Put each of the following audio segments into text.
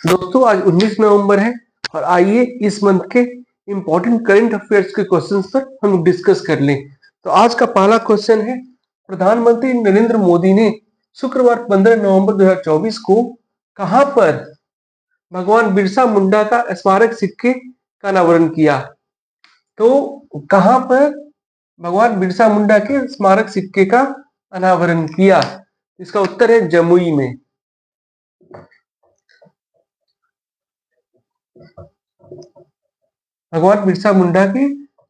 दोस्तों आज 19 नवंबर है और आइए इस मंथ के इम्पोर्टेंट करंट अफेयर्स के क्वेश्चंस पर हम डिस्कस कर लें। तो आज का पहला क्वेश्चन है, प्रधानमंत्री नरेंद्र मोदी ने शुक्रवार 15 नवंबर 2024 को कहां पर भगवान बिरसा मुंडा का स्मारक सिक्के का अनावरण किया? तो कहां पर भगवान बिरसा मुंडा के स्मारक सिक्के का अनावरण किया? इसका उत्तर है जमुई में। भगवान बिरसा मुंडा के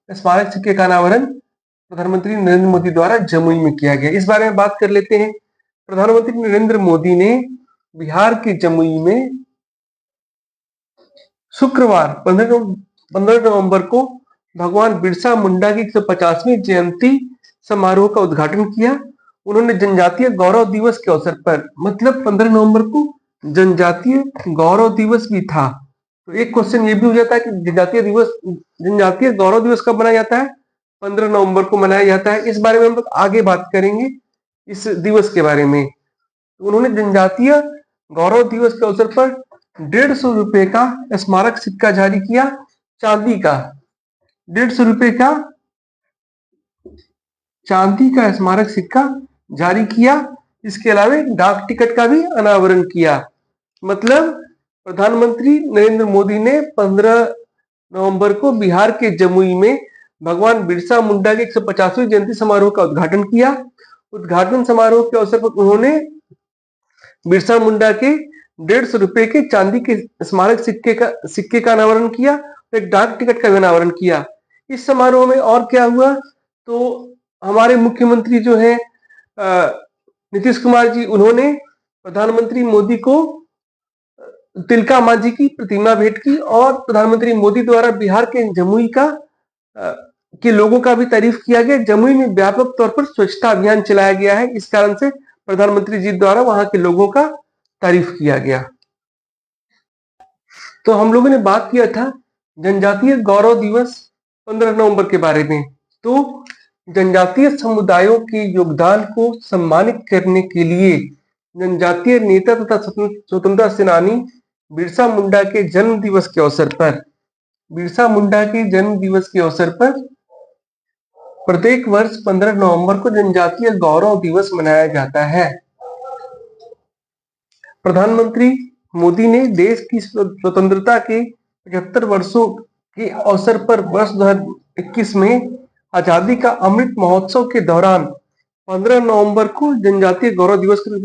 स्मारक सिक्के का अनावरण प्रधानमंत्री नरेंद्र मोदी द्वारा जमुई में किया गया। इस बारे में बात कर लेते हैं। प्रधानमंत्री नरेंद्र मोदी ने बिहार के जमुई में शुक्रवार 15 नवंबर को भगवान बिरसा मुंडा की 150वीं जयंती समारोह का उद्घाटन किया। उन्होंने जनजातीय गौरव दिवस के अवसर पर, मतलब 15 नवंबर को जनजातीय गौरव दिवस भी था, तो एक क्वेश्चन ये भी हो जाता है कि जनजातीय गौरव दिवस कब मनाया जाता है? 15 नवंबर को मनाया जाता है। इस बारे में हम लोग आगे बात करेंगे इस दिवस के बारे में। तो उन्होंने जनजातीय गौरव दिवस के अवसर पर 150 रुपए का स्मारक सिक्का जारी किया, चांदी का 150 रुपए का चांदी का स्मारक सिक्का जारी किया। इसके अलावा डाक टिकट का भी अनावरण किया। मतलब प्रधानमंत्री नरेंद्र मोदी ने 15 नवंबर को बिहार के जमुई में भगवान बिरसा मुंडा के 150वीं जयंती समारोह का उद्घाटन किया। उद्घाटन समारोह के अवसर पर उन्होंने बिरसा मुंडा के 150 रुपए के चांदी के स्मारक सिक्के का अनावरण किया, एक डाक टिकट का भी अनावरण किया। इस समारोह में और क्या हुआ, तो हमारे मुख्यमंत्री जो है नीतीश कुमार जी, उन्होंने प्रधानमंत्री मोदी को तिलका मांझी की प्रतिमा भेंट की और प्रधानमंत्री मोदी द्वारा बिहार के जमुई के लोगों का भी तारीफ किया गया। जमुई में व्यापक तौर पर स्वच्छता अभियान चलाया गया है, इस कारण से प्रधानमंत्री जी द्वारा वहां के लोगों का तारीफ किया गया। तो हम लोगों ने बात किया था जनजातीय गौरव दिवस 15 नवंबर के बारे में। तो जनजातीय समुदायों के योगदान को सम्मानित करने के लिए जनजातीय नेता तथा स्वतंत्रता सेनानी बिरसा मुंडा के जन्म दिवस के अवसर पर प्रत्येक वर्ष 15 नवंबर को जनजातीय गौरव दिवस मनाया जाता है। प्रधानमंत्री मोदी ने देश की स्वतंत्रता के 75 वर्षों के अवसर पर वर्ष 2021 में आजादी का अमृत महोत्सव के दौरान 15 नवंबर को जनजातीय गौरव दिवस के रूप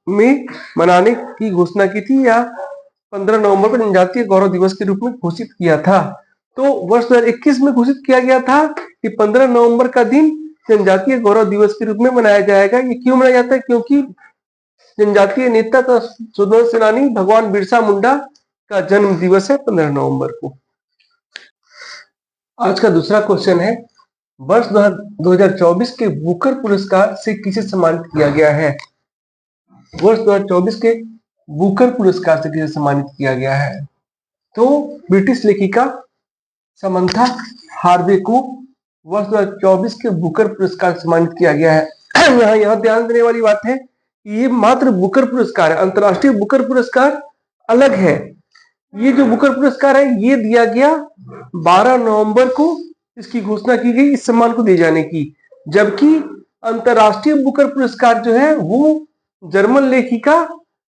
में मनाने की घोषणा की थी, या 15 नवंबर को जनजातीय गौरव दिवस के रूप में घोषित किया था। तो वर्ष 2021 में घोषित किया गया था कि 15 नवंबर का दिन जनजातीय गौरव दिवस के रूप में मनाया जाएगा। ये क्यों मनाया जाता है? क्योंकि जनजातीय नेता का स्वतंत्रता सेनानी भगवान बिरसा मुंडा का जन्म दिवस है 15 नवंबर को। आज का दूसरा क्वेश्चन है, वर्ष 2024 के बुकर पुरस्कार से किसे सम्मानित किया गया है? वर्ष 2024 के बुकर पुरस्कार से किसे सम्मानित किया गया है? तो ब्रिटिश लेखिका समंथा हार्वे को वर्ष 2024 के बुकर पुरस्कार से सम्मानित किया गया है। यहाँ ध्यान देने वाली बात है कि ये मात्र बुकर पुरस्कार है, अंतरराष्ट्रीय बुकर पुरस्कार अलग है। ये जो बुकर पुरस्कार है ये दिया गया 12 नवंबर को, इसकी घोषणा की गई इस सम्मान को दिए जाने की। जबकि अंतरराष्ट्रीय बुकर पुरस्कार जो है वो जर्मन लेखिका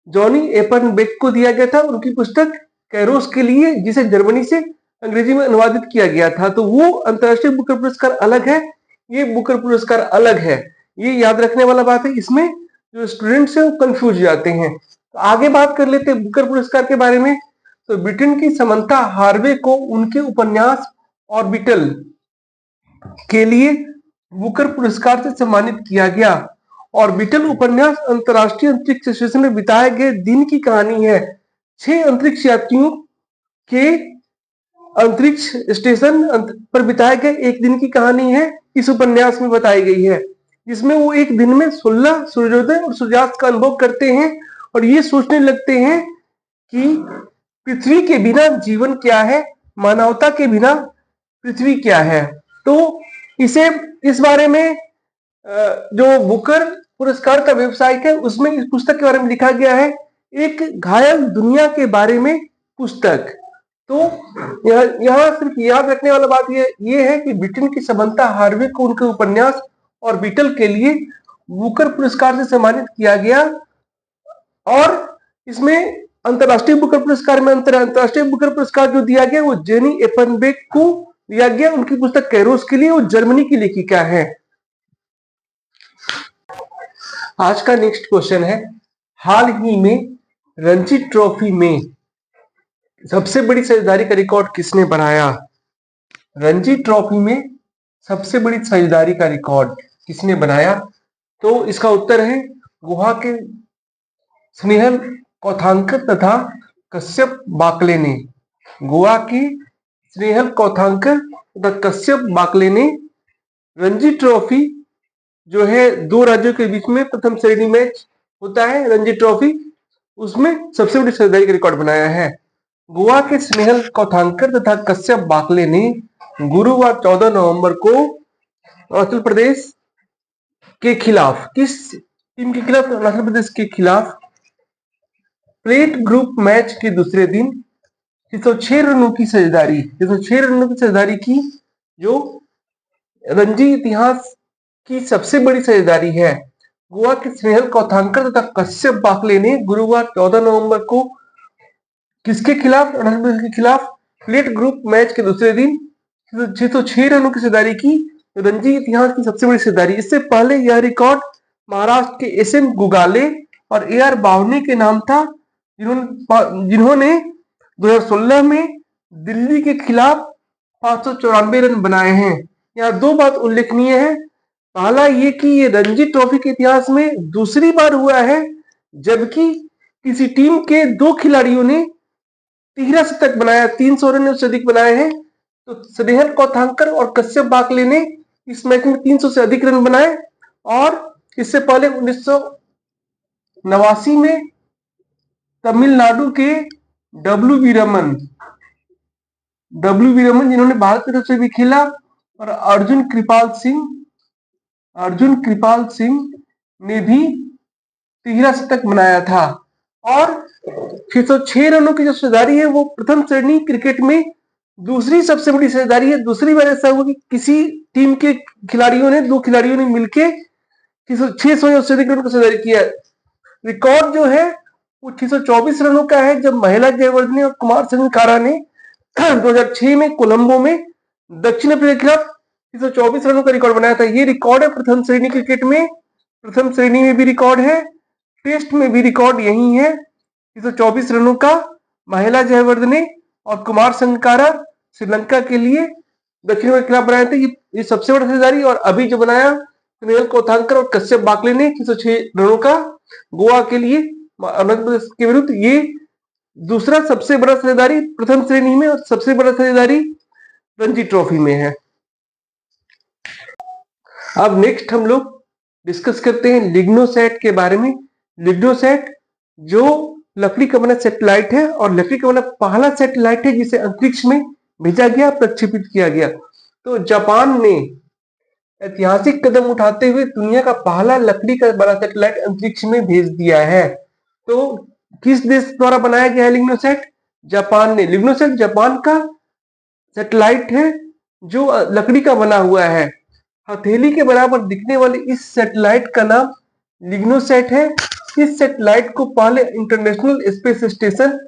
जॉनी एपनबेक को दिया गया था, उनकी पुस्तक कैरोस के लिए, जिसे जर्मनी से अंग्रेजी में अनुवादित किया गया था। तो वो अंतरराष्ट्रीय बुकर पुरस्कार अलग है, ये बुकर पुरस्कार अलग है। ये याद रखने वाला बात है, इसमें जो स्टूडेंट्स हैं वो कंफ्यूज जाते हैं। तो आगे बात कर लेते हैं बुकर पुरस्कार के बारे में। तो ब्रिटेन की समंथा हार्वे को उनके उपन्यास ऑर्बिटल के लिए बुकर पुरस्कार से सम्मानित किया गया। ऑर्बिटल उपन्यास अंतरराष्ट्रीय अंतरिक्ष स्टेशन में बिताए गए दिन की कहानी है। 6 अंतरिक्ष यात्रियों के अंतरिक्ष स्टेशन पर बिताए गए एक दिन की कहानी है, इस उपन्यास में बताई गई है, जिसमें वो एक दिन में 16 सूर्योदय और सूर्यास्त का अनुभव करते हैं और ये सोचने लगते हैं कि पृथ्वी के बिना जीवन क्या है, मानवता के बिना पृथ्वी क्या है। तो इस बारे में जो बुकर पुरस्कार का वेबसाइट है उसमें इस पुस्तक के बारे में लिखा गया है एक घायल दुनिया के बारे में पुस्तक। तो यहाँ सिर्फ याद रखने वाला बात ये है कि ब्रिटेन की समंता हार्वे को उनके उपन्यास और बीटल के लिए बुकर पुरस्कार से सम्मानित किया गया। और इसमें अंतरराष्ट्रीय बुकर पुरस्कार में अंतरराष्ट्रीय बुकर पुरस्कार जो दिया गया वो जेनी एफनबेक को दिया गया। उनकी पुस्तक कैरोस के लिए, वो जर्मनी की लेखिका है। आज का नेक्स्ट क्वेश्चन है, हाल ही में रणजी ट्रॉफी में सबसे बड़ी साझेदारी का रिकॉर्ड किसने बनाया? रणजी ट्रॉफी में सबसे बड़ी साझेदारी का रिकॉर्ड किसने बनाया? तो इसका उत्तर है गोवा के स्नेहल कोथांकर तथा कश्यप बाकले ने। गोवा की स्नेहल कोथांकर तथा कश्यप बाकले ने रणजी ट्रॉफी जो है दो राज्यों के बीच में प्रथम श्रेणी मैच होता है रणजी ट्रॉफी, उसमें सबसे बड़ी साझेदारी का रिकॉर्ड बनाया है। गोवा के स्नेहल कोथांकर तथा कश्यप बाकले ने गुरुवार 14 नवंबर को अरुणाचल प्रदेश के खिलाफ, किस टीम के खिलाफ? अरुणाचल प्रदेश के खिलाफ प्लेट ग्रुप मैच के दूसरे दिन 606 रनों की साझेदारी की, जो रणजी इतिहास की सबसे बड़ी साझेदारी है। गोवा के स्नेहल कोथांकर तथा कश्यप बाकले ने गुरुवार 14 नवंबर को किसके खिलाफ? अरुणाचल प्रदेश के खिलाफ प्लेट ग्रुप मैच के दूसरे दिन 606 रनों की साझेदारी की, रणजी इतिहास की सबसे बड़ी साझेदारी। इससे पहले यह रिकॉर्ड महाराष्ट्र के एसएन गुगाले और एआर बावने के नाम था, जिन्होंने 2016 में दिल्ली के खिलाफ 594 रन बनाए हैं। यहाँ दो बात उल्लेखनीय है। पहला ये कि ये रणजी ट्रॉफी के इतिहास में दूसरी बार हुआ है जबकि किसी टीम के दो खिलाड़ियों ने 13 शतक बनाया, 300 रन से अधिक बनाए हैं। तो स्नेहल कोथांकर और कश्यप बाकले ने इस मैच में 300 से अधिक रन बनाए। और इससे पहले 1989 में तमिलनाडु के डब्ल्यू वी रमन, जिन्होंने भारत की तरफ से भी खेला, और अर्जुन कृपाल सिंह ने भी 13 शतक बनाया था। और 606 रनों की जो साझेदारी है वो प्रथम श्रेणी क्रिकेट में दूसरी सबसे बड़ी साझेदारी है। दूसरी बार ऐसा हुआ कि किसी टीम के दो खिलाड़ियों ने मिलकर 600 या उससे अधिक रनों की साझेदारी किया। रिकॉर्ड जो है वो 624 रनों का है, जब महिला जयवर्धने और कुमार संगकारा ने 2006 में कोलंबो में दक्षिण अफ्रीका के खिलाफ 624 रनों का रिकॉर्ड बनाया था। ये रिकॉर्ड है प्रथम श्रेणी क्रिकेट में, प्रथम श्रेणी में भी रिकॉर्ड है, टेस्ट में भी रिकॉर्ड यही है 624 रनों का। महिला जयवर्धने और कुमार संगकारा श्रीलंका के लिए दक्षिण अफ्रीका के खिलाफ बनाए थे। ये सबसे बड़ा साझेदारी। और अभी जो बनाया स्नेहल कोथांकर और कश्यप बाकले ने 606 रनों का गोवा के लिए अरुणाचल प्रदेश के विरुद्ध, ये दूसरा सबसे बड़ा साझेदारी प्रथम श्रेणी में और सबसे बड़ा साझेदारी रणजी ट्रॉफी में है। अब नेक्स्ट हम लोग डिस्कस करते हैं लिग्नोसैट के बारे में। लिग्नोसैट जो लकड़ी का बना सैटेलाइट है और लकड़ी का बना पहला सैटेलाइट है जिसे अंतरिक्ष में भेजा गया, प्रक्षेपित किया गया। तो जापान ने ऐतिहासिक कदम उठाते हुए दुनिया का पहला लकड़ी का बना सैटेलाइट अंतरिक्ष में भेज दिया है। तो किस देश द्वारा बनाया गया है लिग्नोसैट? जापान ने। लिग्नोसैट जापान का सैटेलाइट है जो लकड़ी का बना हुआ है। हथेली के बराबर दिखने वाले इस सैटेलाइट का नाम लिग्नोसैट है। इस सैटेलाइट को पहले इंटरनेशनल स्पेस स्टेशन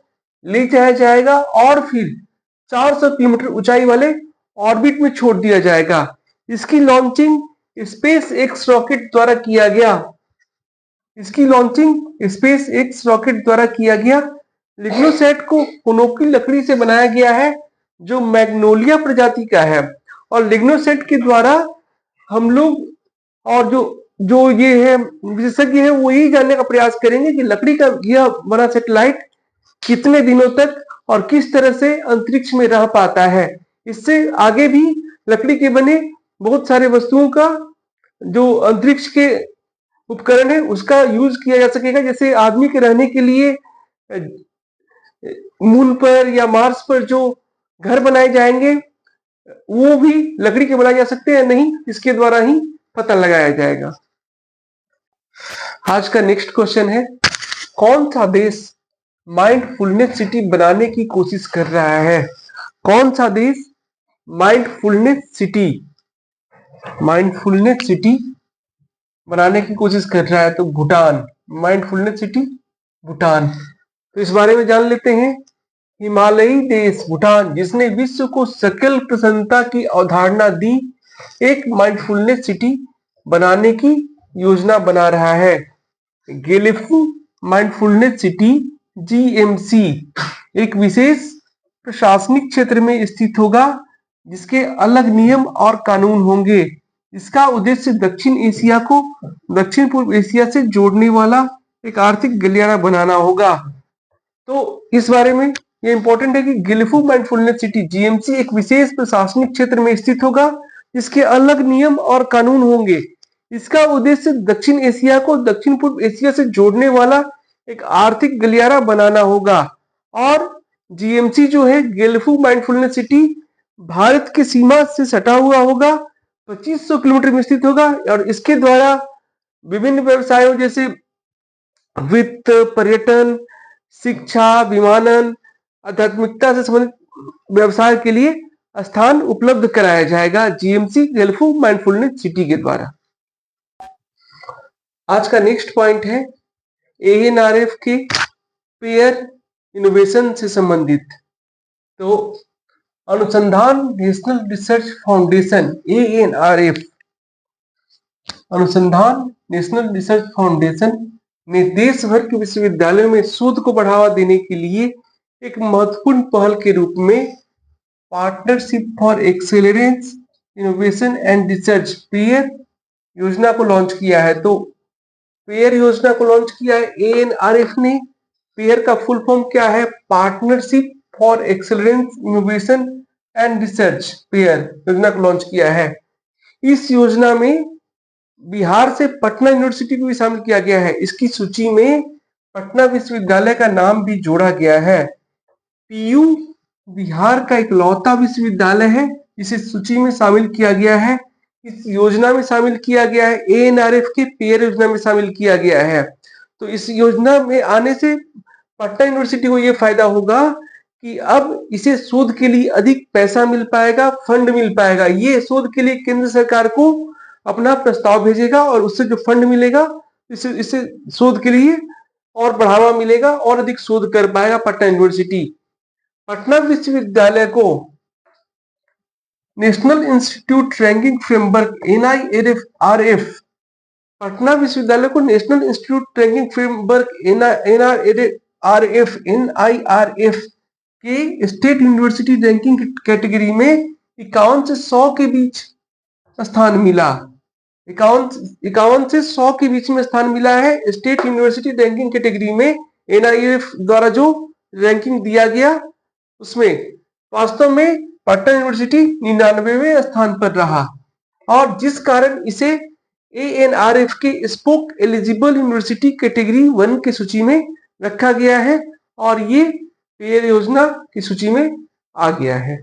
ले जाया जाएगा और फिर 400 किलोमीटर ऊंचाई वाले ऑर्बिट में छोड़ दिया जाएगा। इसकी लॉन्चिंग स्पेस एक्स रॉकेट द्वारा किया गया। लिग्नोसैट को हुनोकी लकड़ी से बनाया गया है जो मैग्नोलिया प्रजाति का है। और लिग्नोसैट के द्वारा हम लोग और जो ये है विशेषज्ञ है वो यही जानने का प्रयास करेंगे कि लकड़ी का यह बना सैटेलाइट कितने दिनों तक और किस तरह से अंतरिक्ष में रह पाता है। इससे आगे भी लकड़ी के बने बहुत सारे वस्तुओं का जो अंतरिक्ष के उपकरण है उसका यूज किया जा सकेगा। जैसे आदमी के रहने के लिए मून पर या मार्स पर जो घर बनाए जाएंगे वो भी लकड़ी के बनाए जा सकते हैं, नहीं इसके द्वारा ही पता लगाया जाएगा। आज का नेक्स्ट क्वेश्चन है, कौन सा देश माइंडफुलनेस सिटी बनाने की कोशिश कर रहा है? कौन सा देश माइंडफुलनेस सिटी बनाने की कोशिश कर रहा है? तो भूटान। Mindfulness city Bhutan. तो इस बारे में जान लेते हैं। हिमालयी देश भूटान, जिसने विश्व को सकल प्रसन्नता की अवधारणा दी, एक माइंडफुलनेस सिटी बनाने की योजना बना रहा है। गेलेफू माइंडफुलनेस सिटी जीएमसी एक विशेष प्रशासनिक क्षेत्र में स्थित होगा, जिसके अलग नियम और कानून होंगे। इसका उद्देश्य दक्षिण एशिया को दक्षिण पूर्व एशिया से जोड़ने वाला एक आर्थिक गलियारा बनाना होगा। तो इस बारे में ये इंपॉर्टेंट है कि गिलफू माइंडफुलनेस सिटी जीएमसी एक विशेष प्रशासनिक क्षेत्र में स्थित होगा, जिसके अलग नियम और कानून होंगे। इसका उद्देश्य दक्षिण एशिया को दक्षिण पूर्व एशिया से जोड़ने वाला एक आर्थिक गलियारा बनाना होगा। और जीएमसी जो है, गिलफू माइंडफुलनेस सिटी, भारत की सीमा से सटा हुआ होगा, 2500 किलोमीटर में स्थित होगा और इसके द्वारा विभिन्न व्यवसायों जैसे वित्त, पर्यटन, शिक्षा, विमानन, आध्यात्मिकता से संबंधित व्यवसाय के लिए स्थान उपलब्ध कराया जाएगा जीएमसी गिलफू माइंडफुलनेस सिटी के द्वारा। आज का नेक्स्ट पॉइंट है एएनआरएफ के पेयर इनोवेशन से संबंधित। तो अनुसंधान नेशनल रिसर्च फाउंडेशन एएनआरएफ, अनुसंधान नेशनल रिसर्च फाउंडेशन ने देश भर के विश्वविद्यालयों में शोध को बढ़ावा देने के लिए एक महत्वपूर्ण पहल के रूप में partnership for excellence innovation and research pair योजना को लॉन्च किया है। तो पेयर योजना को लॉन्च किया है एएनआरएफ ने। पेयर का फुल फॉर्म क्या है? Partnership for excellence innovation and research pair योजना को लॉन्च किया है। इस योजना में बिहार से पटना यूनिवर्सिटी को भी शामिल किया गया है। इसकी सूची में पटना विश्वविद्यालय का नाम भी जोड़ा गया है। पीयू बिहार का इकलौता विश्वविद्यालय है जिसे सूची में शामिल किया गया है। इस योजना में शामिल किया गया है, एएनआरएफ के पेयर योजना में शामिल किया गया है। तो इस योजना में आने से पटना यूनिवर्सिटी को यह फायदा होगा कि अब इसे शोध के लिए अधिक पैसा मिल पाएगा, फंड मिल पाएगा। ये शोध के लिए केंद्र सरकार को अपना प्रस्ताव भेजेगा और उससे जो फंड मिलेगा इससे शोध के लिए और बढ़ावा मिलेगा और अधिक शोध कर पाएगा पटना यूनिवर्सिटी। पटना विश्वविद्यालय को national institute ranking framework NIRF, Patna विश्वविद्यालय को national institute ranking framework NIRF के स्टेट यूनिवर्सिटी रैंकिंग कैटेगरी में 51 से 100 के बीच स्थान मिला। 51 से 100 के बीच में स्थान मिला है स्टेट यूनिवर्सिटी रैंकिंग कैटेगरी में। एनआईआरएफ द्वारा जो रैंकिंग दिया गया उसमें वास्तव में पटना यूनिवर्सिटी 99वें स्थान पर रहा और जिस कारण इसे एएनआरएफ के स्पोक एलिजिबल यूनिवर्सिटी कैटेगरी 1 की सूची में रखा गया है और ये पेयर योजना की सूची में आ गया है।